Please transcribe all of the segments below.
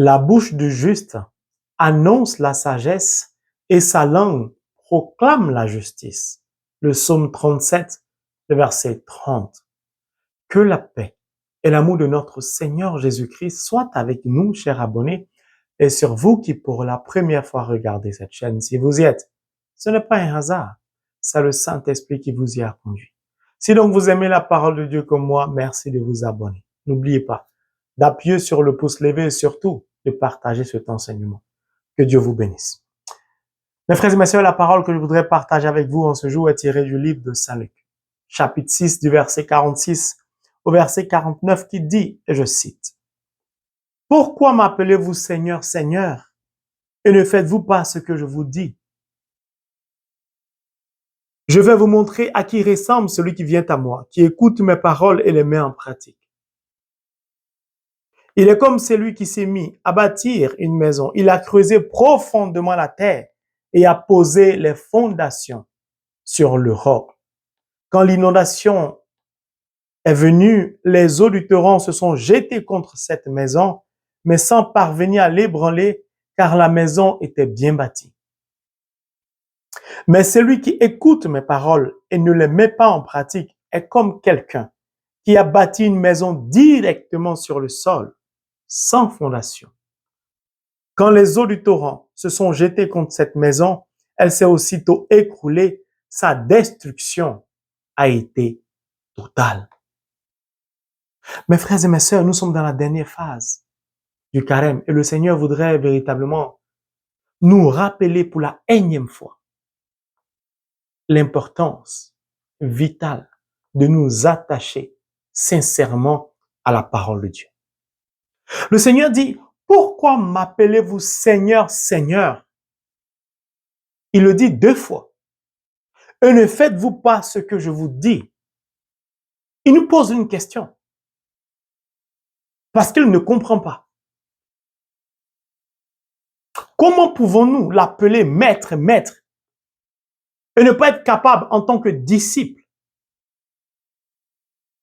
La bouche du juste annonce la sagesse et sa langue proclame la justice. Le psaume 37, le verset 30. Que la paix et l'amour de notre Seigneur Jésus-Christ soient avec nous, chers abonnés, et sur vous qui pour la première fois regardez cette chaîne. Si vous y êtes, ce n'est pas un hasard, c'est le Saint-Esprit qui vous y a conduit. Si donc vous aimez la parole de Dieu comme moi, merci de vous abonner. N'oubliez pas d'appuyer sur le pouce levé et surtout de partager cet enseignement. Que Dieu vous bénisse. Mes frères et mes sœurs, la parole que je voudrais partager avec vous en ce jour est tirée du livre de Saint Luc, chapitre 6 du verset 46 au verset 49 qui dit, et je cite, « Pourquoi m'appelez-vous Seigneur, Seigneur, et ne faites-vous pas ce que je vous dis? Je vais vous montrer à qui ressemble celui qui vient à moi, qui écoute mes paroles et les met en pratique. Il est comme celui qui s'est mis à bâtir une maison. Il a creusé profondément la terre et a posé les fondations sur le roc. Quand l'inondation est venue, les eaux du torrent se sont jetées contre cette maison, mais sans parvenir à l'ébranler, car la maison était bien bâtie. Mais celui qui écoute mes paroles et ne les met pas en pratique est comme quelqu'un qui a bâti une maison directement sur le sol, sans fondation. Quand les eaux du torrent se sont jetées contre cette maison, elle s'est aussitôt écroulée. Sa destruction a été totale. Mes frères et mes sœurs, nous sommes dans la dernière phase du carême et le Seigneur voudrait véritablement nous rappeler pour la énième fois l'importance vitale de nous attacher sincèrement à la parole de Dieu. Le Seigneur dit, pourquoi m'appelez-vous Seigneur, Seigneur? Il le dit 2 fois. Et ne faites-vous pas ce que je vous dis? Il nous pose une question. Parce qu'il ne comprend pas. Comment pouvons-nous l'appeler maître, maître, et ne pas être capable en tant que disciple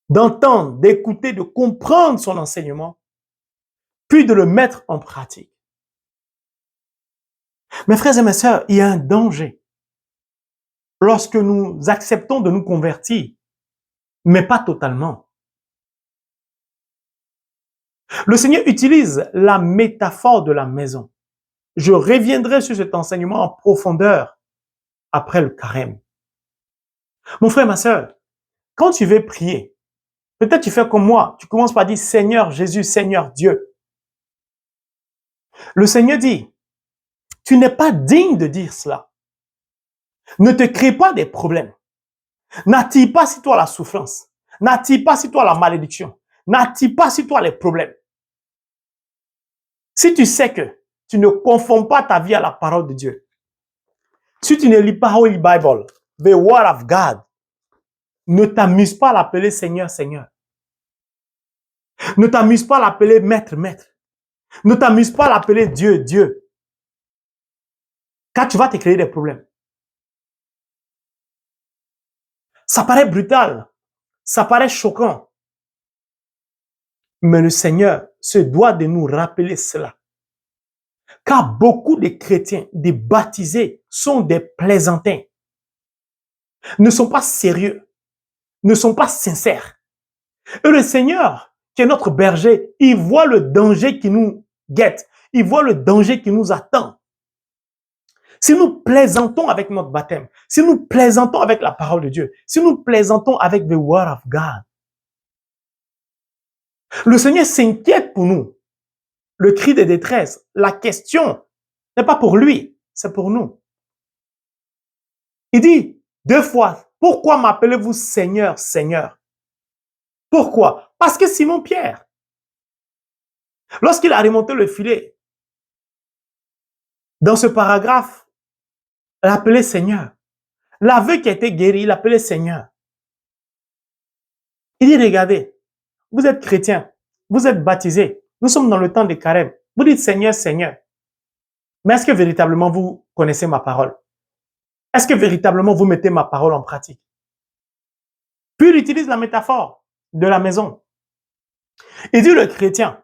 d'entendre, d'écouter, de comprendre son enseignement, puis de le mettre en pratique? Mes frères et mes sœurs, il y a un danger lorsque nous acceptons de nous convertir, mais pas totalement. Le Seigneur utilise la métaphore de la maison. Je reviendrai sur cet enseignement en profondeur après le carême. Mon frère, ma sœur, quand tu veux prier, peut-être tu fais comme moi, tu commences par dire Seigneur Jésus, Seigneur Dieu. Le Seigneur dit, tu n'es pas digne de dire cela. Ne te crée pas des problèmes. N'attire pas sur toi la souffrance. N'attire pas sur toi la malédiction. N'attire pas sur toi les problèmes. Si tu sais que tu ne confonds pas ta vie à la parole de Dieu, si tu ne lis pas Holy Bible, the Word of God, ne t'amuse pas à l'appeler Seigneur, Seigneur. Ne t'amuse pas à l'appeler Maître, Maître. Ne t'amuse pas à l'appeler Dieu, Dieu. Car tu vas te créer des problèmes. Ça paraît brutal. Ça paraît choquant. Mais le Seigneur se doit de nous rappeler cela. Car beaucoup de chrétiens, des baptisés, sont des plaisantins. Ne sont pas sérieux. Ne sont pas sincères. Et le Seigneur, qui est notre berger, il voit le danger qui nous guette. Il voit le danger qui nous attend. Si nous plaisantons avec notre baptême, si nous plaisantons avec la parole de Dieu, si nous plaisantons avec the Word of God, le Seigneur s'inquiète pour nous. Le cri de détresse, la question n'est pas pour lui, c'est pour nous. Il dit 2 fois, pourquoi m'appelez-vous Seigneur, Seigneur? Pourquoi? Parce que Simon-Pierre, lorsqu'il a remonté le filet, dans ce paragraphe, l'appelait Seigneur. L'aveugle qui a été guéri, il l'appelait Seigneur. Il dit, regardez, vous êtes chrétien, vous êtes baptisé, nous sommes dans le temps des carême. Vous dites Seigneur, Seigneur. Mais est-ce que véritablement vous connaissez ma parole? Est-ce que véritablement vous mettez ma parole en pratique? Puis il utilise la métaphore de la maison. Il dit le chrétien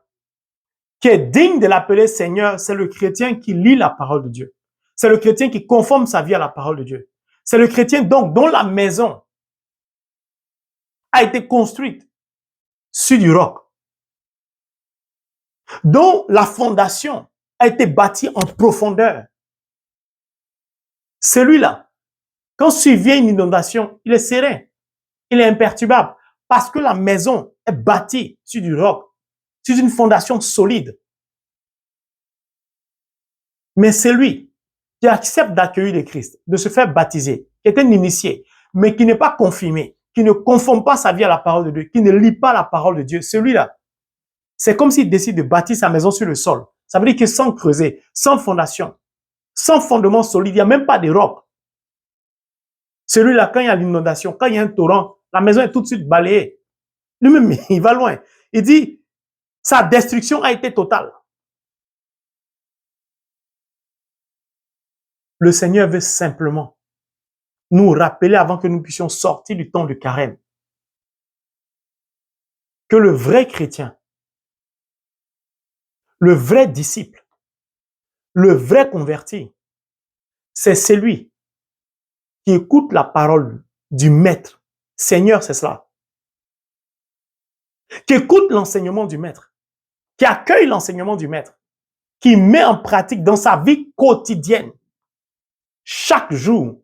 qui est digne de l'appeler Seigneur, c'est le chrétien qui lit la parole de Dieu. C'est le chrétien qui conforme sa vie à la parole de Dieu. C'est le chrétien donc dont la maison a été construite sur du roc, dont la fondation a été bâtie en profondeur. Celui-là, quand survient une inondation, il est serein, il est imperturbable, parce que la maison est bâtie sur du roc, sur une fondation solide. Mais celui qui accepte d'accueillir le Christ, de se faire baptiser, qui est un initié, mais qui n'est pas confirmé, qui ne conforme pas sa vie à la parole de Dieu, qui ne lit pas la parole de Dieu, celui-là, c'est comme s'il décide de bâtir sa maison sur le sol. Ça veut dire que sans creuser, sans fondation, sans fondement solide, il n'y a même pas de roc. Celui-là, quand il y a l'inondation, quand il y a un torrent, la maison est tout de suite balayée. Lui-même, il va loin. Il dit, sa destruction a été totale. Le Seigneur veut simplement nous rappeler avant que nous puissions sortir du temps de carême que le vrai chrétien, le vrai disciple, le vrai converti, c'est celui qui écoute la parole du maître. Seigneur, c'est cela. Qui écoute l'enseignement du maître, qui accueille l'enseignement du maître, qui met en pratique dans sa vie quotidienne, chaque jour,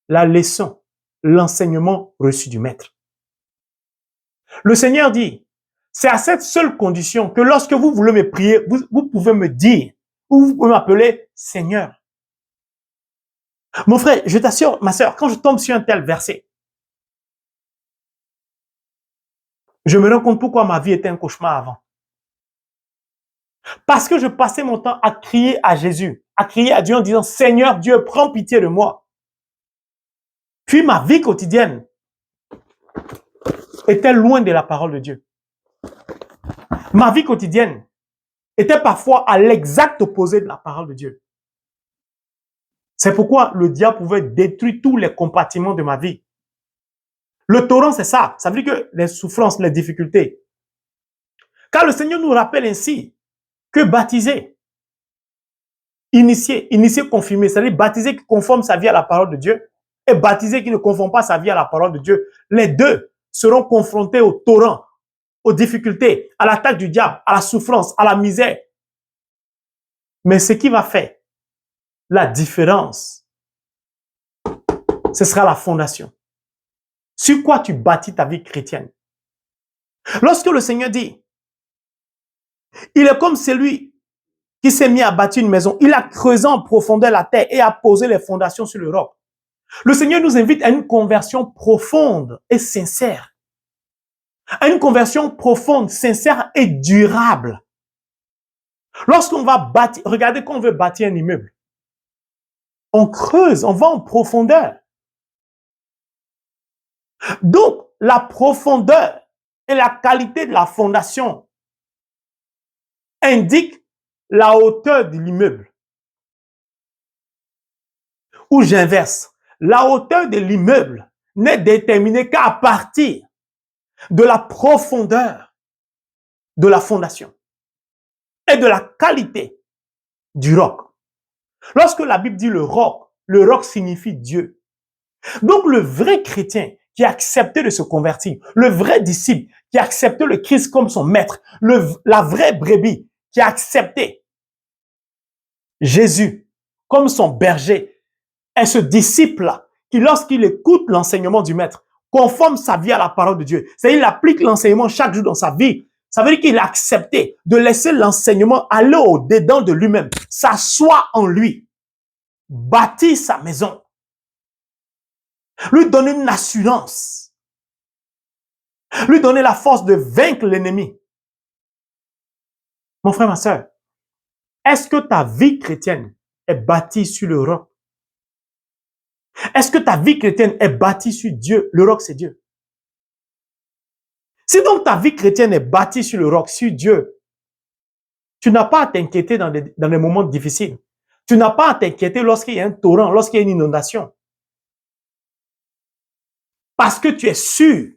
la leçon, l'enseignement reçu du maître. Le Seigneur dit, c'est à cette seule condition que lorsque vous voulez me prier, vous pouvez me dire, ou vous pouvez m'appeler Seigneur. Mon frère, je t'assure, ma sœur, quand je tombe sur un tel verset, je me rends compte pourquoi ma vie était un cauchemar avant. Parce que je passais mon temps à crier à Jésus, à crier à Dieu en disant, Seigneur Dieu, prends pitié de moi. Puis ma vie quotidienne était loin de la parole de Dieu. Ma vie quotidienne était parfois à l'exact opposé de la parole de Dieu. C'est pourquoi le diable pouvait détruire tous les compartiments de ma vie. Le torrent, c'est ça. Ça veut dire que les souffrances, les difficultés. Car le Seigneur nous rappelle ainsi que baptiser, initier confirmé, c'est-à-dire baptiser qui conforme sa vie à la parole de Dieu et baptiser qui ne conforme pas sa vie à la parole de Dieu. Les deux seront confrontés au torrent, aux difficultés, à l'attaque du diable, à la souffrance, à la misère. Mais ce qui va faire la différence, ce sera la fondation. Sur quoi tu bâtis ta vie chrétienne? Lorsque le Seigneur dit, il est comme celui qui s'est mis à bâtir une maison, il a creusé en profondeur la terre et a posé les fondations sur le roc. Le Seigneur nous invite à une conversion profonde et sincère. À une conversion profonde, sincère et durable. Lorsqu'on va bâtir, regardez quand on veut bâtir un immeuble, on creuse, on va en profondeur. Donc, la profondeur et la qualité de la fondation indiquent la hauteur de l'immeuble. Ou j'inverse, la hauteur de l'immeuble n'est déterminée qu'à partir de la profondeur de la fondation et de la qualité du roc. Lorsque la Bible dit le roc signifie Dieu. Donc le vrai chrétien qui a accepté de se convertir, le vrai disciple qui a accepté le Christ comme son maître, la vraie brebis qui a accepté Jésus comme son berger, est ce disciple-là qui, lorsqu'il écoute l'enseignement du maître, conforme sa vie à la parole de Dieu. C'est-à-dire, il applique l'enseignement chaque jour dans sa vie. Ça veut dire qu'il a accepté de laisser l'enseignement aller au-dedans de lui-même, s'asseoir en lui, bâtir sa maison, lui donner une assurance, lui donner la force de vaincre l'ennemi. Mon frère, ma soeur, est-ce que ta vie chrétienne est bâtie sur le roc? Est-ce que ta vie chrétienne est bâtie sur Dieu? Le roc, c'est Dieu. Si donc ta vie chrétienne est bâtie sur le roc, sur Dieu, tu n'as pas à t'inquiéter dans des moments difficiles. Tu n'as pas à t'inquiéter lorsqu'il y a un torrent, lorsqu'il y a une inondation. Parce que tu es sûr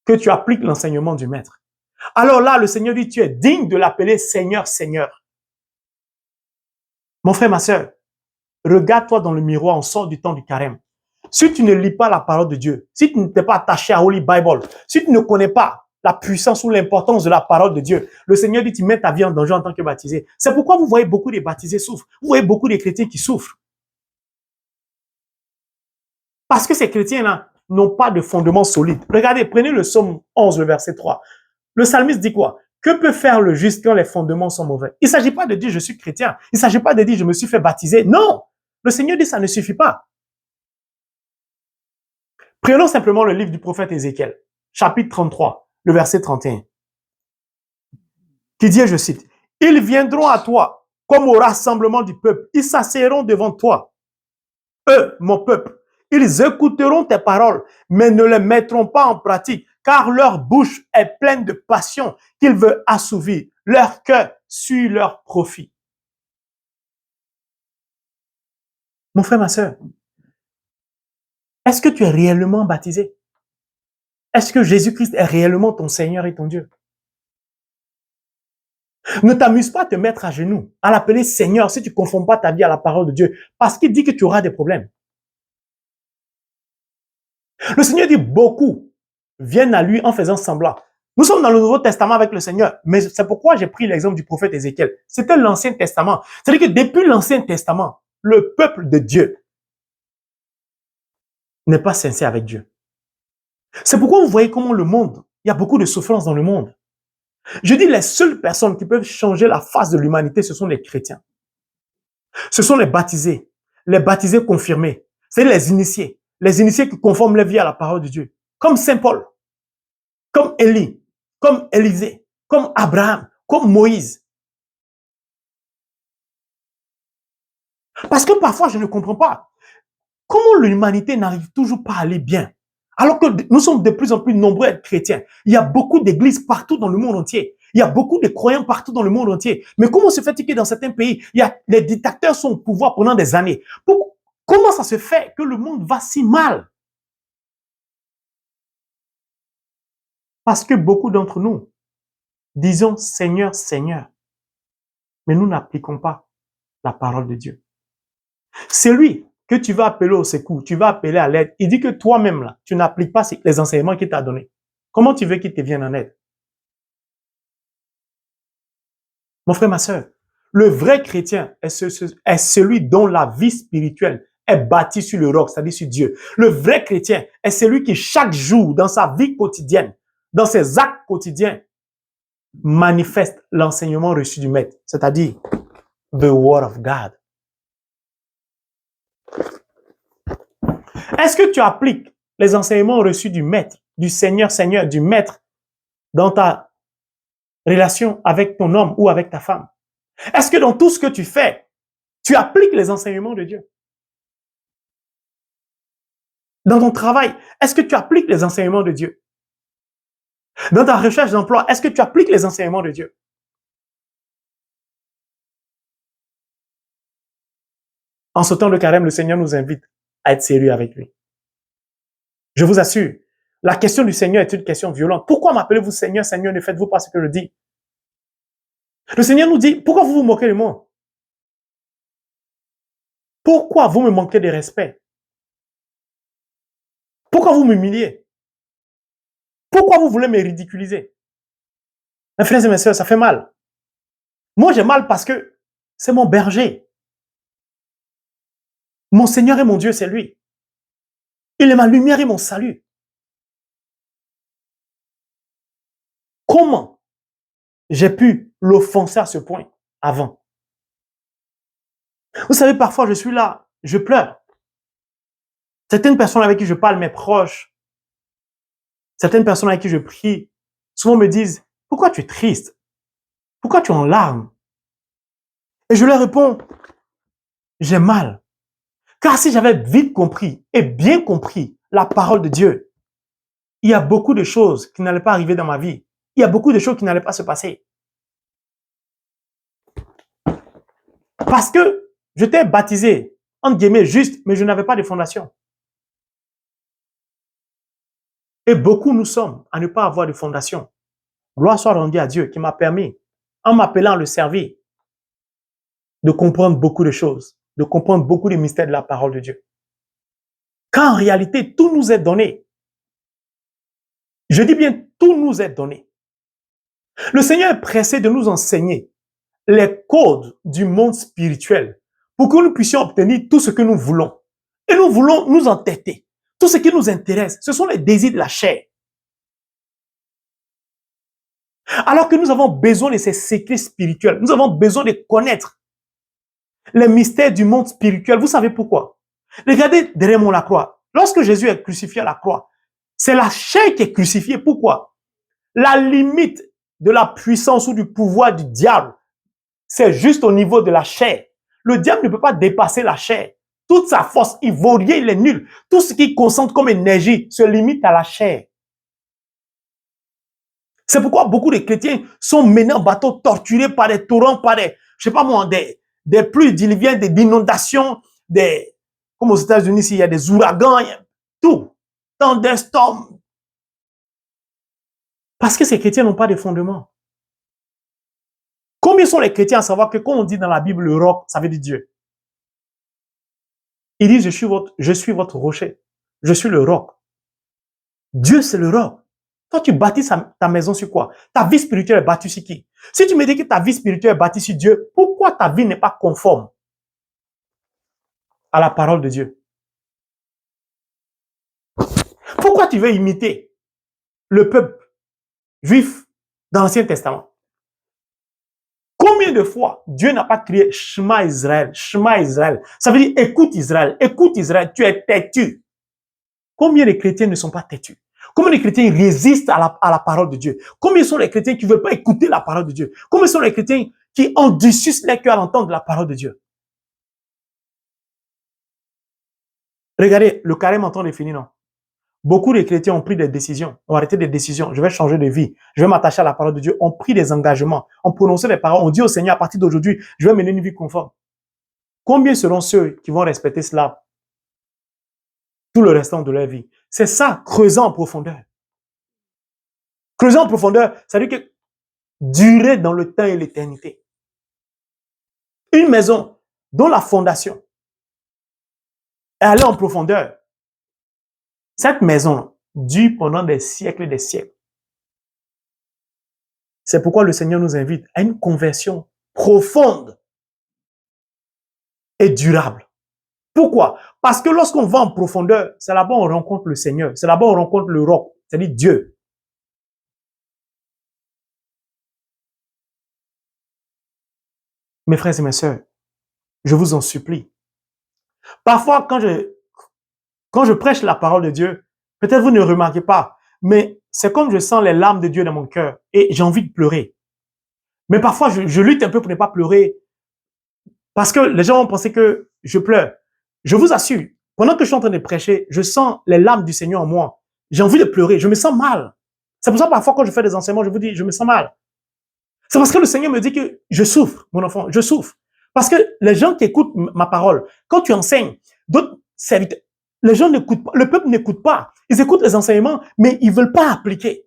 que tu appliques l'enseignement du maître. Alors là, le Seigneur dit, tu es digne de l'appeler Seigneur, Seigneur. Mon frère, ma soeur, regarde-toi dans le miroir, on sort du temps du carême. Si tu ne lis pas la parole de Dieu, si tu ne t'es pas attaché à Holy Bible, si tu ne connais pas la puissance ou l'importance de la parole de Dieu, le Seigneur dit, tu mets ta vie en danger en tant que baptisé. C'est pourquoi vous voyez beaucoup de baptisés souffrent. Vous voyez beaucoup de chrétiens qui souffrent. Parce que ces chrétiens-là n'ont pas de fondement solide. Regardez, prenez le psaume 11, le verset 3. Le psalmiste dit quoi? Que peut faire le juste quand les fondements sont mauvais? Il ne s'agit pas de dire je suis chrétien. Il ne s'agit pas de dire je me suis fait baptiser. Non! Le Seigneur dit ça ne suffit pas. Prenons simplement le livre du prophète Ézéchiel, chapitre 33, le verset 31, qui dit, je cite, « Ils viendront à toi comme au rassemblement du peuple. Ils s'asseyeront devant toi. Eux, mon peuple, ils écouteront tes paroles, mais ne les mettront pas en pratique, car leur bouche est pleine de passion qu'ils veulent assouvir. Leur cœur suit leur profit. » Mon frère, ma soeur, est-ce que tu es réellement baptisé? Est-ce que Jésus-Christ est réellement ton Seigneur et ton Dieu? Ne t'amuse pas à te mettre à genoux, à l'appeler Seigneur si tu ne confonds pas ta vie à la parole de Dieu, parce qu'il dit que tu auras des problèmes. Le Seigneur dit beaucoup viennent à lui en faisant semblant. Nous sommes dans le Nouveau Testament avec le Seigneur, mais c'est pourquoi j'ai pris l'exemple du prophète Ézéchiel. C'était l'Ancien Testament. C'est-à-dire que depuis l'Ancien Testament, le peuple de Dieu n'est pas sincère avec Dieu. C'est pourquoi vous voyez comment le monde, il y a beaucoup de souffrance dans le monde. Je dis les seules personnes qui peuvent changer la face de l'humanité, ce sont les chrétiens. Ce sont les baptisés confirmés, c'est les initiés qui conforment leur vie à la parole de Dieu, comme Saint Paul, comme Élie, comme Élisée, comme Abraham, comme Moïse. Parce que parfois, je ne comprends pas comment l'humanité n'arrive toujours pas à aller bien, alors que nous sommes de plus en plus nombreux à être chrétiens. Il y a beaucoup d'églises partout dans le monde entier. Il y a beaucoup de croyants partout dans le monde entier. Mais comment se fait-il que dans certains pays, les dictateurs sont au pouvoir pendant des années? Comment ça se fait que le monde va si mal? Parce que beaucoup d'entre nous disons Seigneur, Seigneur, mais nous n'appliquons pas la parole de Dieu. Celui que tu vas appeler au secours, tu vas appeler à l'aide, il dit que toi-même, là, tu n'appliques pas les enseignements qu'il t'a donnés. Comment tu veux qu'il te vienne en aide? Mon frère, ma soeur, le vrai chrétien est celui dont la vie spirituelle est bâtie sur le roc, c'est-à-dire sur Dieu. Le vrai chrétien est celui qui, chaque jour, dans sa vie quotidienne, dans ses actes quotidiens, manifeste l'enseignement reçu du Maître, c'est-à-dire the Word of God. Est-ce que tu appliques les enseignements reçus du Maître, du Seigneur, Seigneur, du Maître dans ta relation avec ton homme ou avec ta femme? Est-ce que dans tout ce que tu fais, tu appliques les enseignements de Dieu? Dans ton travail, est-ce que tu appliques les enseignements de Dieu? Dans ta recherche d'emploi, est-ce que tu appliques les enseignements de Dieu? En ce temps de carême, le Seigneur nous invite à être sérieux avec lui. Je vous assure, la question du Seigneur est une question violente. Pourquoi m'appelez-vous Seigneur, Seigneur, ne faites-vous pas ce que je dis? Le Seigneur nous dit, pourquoi vous vous moquez de moi? Pourquoi vous me manquez de respect? Pourquoi vous m'humiliez? Pourquoi vous voulez me ridiculiser? Mes frères et mes sœurs, ça fait mal. Moi, j'ai mal parce que c'est mon berger. Mon Seigneur et mon Dieu, c'est lui. Il est ma lumière et mon salut. Comment j'ai pu l'offenser à ce point avant? Vous savez, parfois, je suis là, je pleure. Certaines personnes avec qui je parle, mes proches, certaines personnes avec qui je prie, souvent me disent, pourquoi tu es triste? Pourquoi tu es en larmes? Et je leur réponds, j'ai mal. Car si j'avais vite compris et bien compris la parole de Dieu, il y a beaucoup de choses qui n'allaient pas arriver dans ma vie. Il y a beaucoup de choses qui n'allaient pas se passer. Parce que j'étais baptisé, entre guillemets, juste, mais je n'avais pas de fondation. Et beaucoup nous sommes à ne pas avoir de fondation. Gloire soit rendue à Dieu qui m'a permis, en m'appelant à le servir, de comprendre beaucoup de choses, de comprendre beaucoup de mystères de la parole de Dieu. Quand en réalité, tout nous est donné. Je dis bien, tout nous est donné. Le Seigneur est pressé de nous enseigner les codes du monde spirituel pour que nous puissions obtenir tout ce que nous voulons. Et nous voulons nous entêter. Tout ce qui nous intéresse, ce sont les désirs de la chair. Alors que nous avons besoin de ces secrets spirituels, nous avons besoin de connaître les mystères du monde spirituel. Vous savez pourquoi? Regardez derrière moi la croix. Lorsque Jésus est crucifié à la croix, c'est la chair qui est crucifiée. Pourquoi? La limite de la puissance ou du pouvoir du diable, c'est juste au niveau de la chair. Le diable ne peut pas dépasser la chair. Toute sa force, il vaut rien, il est nul. Tout ce qu'il concentre comme énergie se limite à la chair. C'est pourquoi beaucoup de chrétiens sont menés en bateau, torturés par des torrents, par des, je sais pas moi, des pluies diluviennes, des inondations, comme aux États-Unis, il y a des ouragans, il y a tout, thunderstorms. Parce que ces chrétiens n'ont pas de fondement. Combien sont les chrétiens à savoir que quand on dit dans la Bible le roc, ça veut dire Dieu? Il dit, je suis votre rocher. Je suis le roc. Dieu, c'est le roc. Toi, tu bâtis ta maison sur quoi? Ta vie spirituelle est bâtie sur qui? Si tu me dis que ta vie spirituelle est bâtie sur Dieu, pourquoi ta vie n'est pas conforme à la parole de Dieu? Pourquoi tu veux imiter le peuple juif dans l'Ancien Testament? Combien de fois Dieu n'a pas crié Shema Israël, Shema Israël? Ça veut dire écoute Israël, tu es têtu. Combien de chrétiens ne sont pas têtus? Combien de chrétiens résistent à la parole de Dieu? Combien sont les chrétiens qui ne veulent pas écouter la parole de Dieu? Combien sont les chrétiens qui endurcissent les cœurs à l'entendre la parole de Dieu? Regardez, le carême en temps est fini, non? Beaucoup de chrétiens ont pris des décisions, ont arrêté des décisions. Je vais changer de vie, je vais m'attacher à la parole de Dieu. Ont pris des engagements, ont prononcé des paroles, ont dit au Seigneur, à partir d'aujourd'hui, je vais mener une vie conforme. Combien seront ceux qui vont respecter cela tout le restant de leur vie? C'est ça, creuser en profondeur. Creuser en profondeur, ça veut dire que durer dans le temps et l'éternité. Une maison dont la fondation est allée en profondeur, cette maison dure pendant des siècles et des siècles. C'est pourquoi le Seigneur nous invite à une conversion profonde et durable. Pourquoi? Parce que lorsqu'on va en profondeur, c'est là-bas on rencontre le Seigneur, c'est là-bas on rencontre le roc, c'est-à-dire Dieu. Mes frères et mes sœurs, je vous en supplie. Parfois, quand je prêche la parole de Dieu, peut-être vous ne remarquez pas, mais c'est comme je sens les larmes de Dieu dans mon cœur et j'ai envie de pleurer. Mais parfois, je lutte un peu pour ne pas pleurer parce que les gens vont penser que je pleure. Je vous assure, pendant que je suis en train de prêcher, je sens les larmes du Seigneur en moi. J'ai envie de pleurer, je me sens mal. C'est pour ça que parfois quand je fais des enseignements, je vous dis, je me sens mal. C'est parce que le Seigneur me dit que je souffre, mon enfant, je souffre. Parce que les gens qui écoutent ma parole, quand tu enseignes, d'autres serviteurs, les gens n'écoutent pas, le peuple n'écoute pas. Ils écoutent les enseignements, mais ils ne veulent pas appliquer.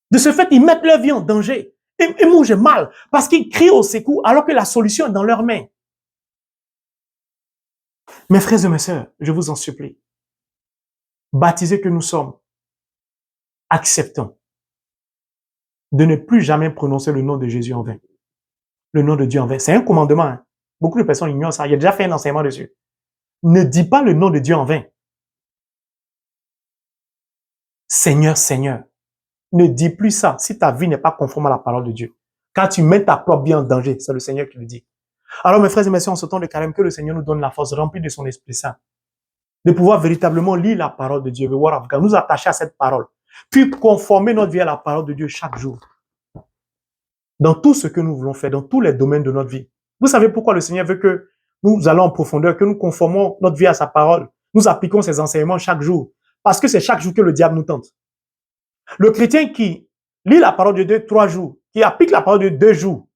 De ce fait, ils mettent leur vie en danger. Et moi, j'ai mal parce qu'ils crient au secours alors que la solution est dans leurs mains. Mes frères et mes sœurs, je vous en supplie, baptisés que nous sommes, acceptons de ne plus jamais prononcer le nom de Jésus en vain. Le nom de Dieu en vain. C'est un commandement. Hein. Beaucoup de personnes ignorent ça. Il y a déjà fait un enseignement dessus. Ne dis pas le nom de Dieu en vain. Seigneur, Seigneur. Ne dis plus ça si ta vie n'est pas conforme à la parole de Dieu. Quand tu mets ta propre vie en danger, c'est le Seigneur qui le dit. Alors, mes frères et mes sœurs, en ce temps de carême, que le Seigneur nous donne la force remplie de son Esprit Saint, de pouvoir véritablement lire la parole de Dieu, nous attacher à cette parole, puis conformer notre vie à la parole de Dieu chaque jour. Dans tout ce que nous voulons faire, dans tous les domaines de notre vie. Vous savez pourquoi le Seigneur veut que nous allons en profondeur, que nous conformons notre vie à sa parole. Nous appliquons ses enseignements chaque jour. Parce que c'est chaque jour que le diable nous tente. Le chrétien qui lit la parole de Dieu 3 jours, qui applique la parole de Dieu 2 jours,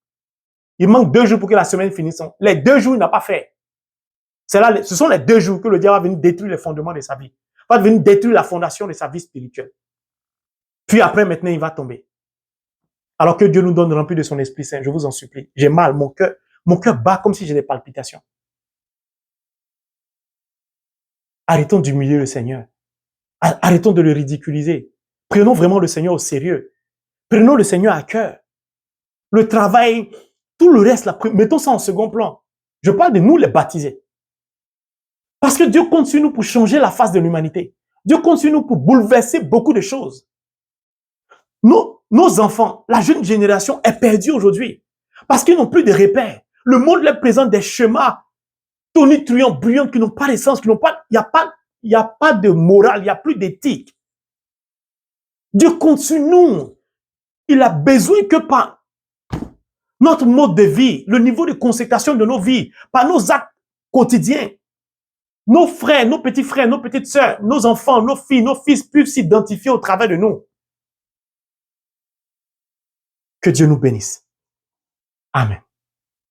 il manque 2 jours pour que la semaine finisse. Les 2 jours, il n'a pas fait. Ce sont les 2 jours que le diable va venir détruire les fondements de sa vie. Va venir détruire la fondation de sa vie spirituelle. Puis après, maintenant, il va tomber. Alors que Dieu nous donne rempli de son Esprit Saint, je vous en supplie. J'ai mal, mon cœur bat comme si j'ai des palpitations. Arrêtons d'humilier le Seigneur. Arrêtons de le ridiculiser. Prenons vraiment le Seigneur au sérieux. Prenons le Seigneur à cœur. Le travail, tout le reste, là, mettons ça en second plan. Je parle de nous, les baptisés. Parce que Dieu compte sur nous pour changer la face de l'humanité. Dieu compte sur nous pour bouleverser beaucoup de choses. Nos enfants, la jeune génération est perdue aujourd'hui. Parce qu'ils n'ont plus de repères. Le monde leur présente des schémas tonitruants, bruyants, qui n'ont pas d'essence, qui n'ont pas, il n'y a pas de morale, il n'y a plus d'éthique. Dieu compte sur nous. Il a besoin que par notre mode de vie, le niveau de consécration de nos vies, par nos actes quotidiens, nos frères, nos petits frères, nos petites sœurs, nos enfants, nos filles, nos fils puissent s'identifier au travers de nous. Que Dieu nous bénisse. Amen.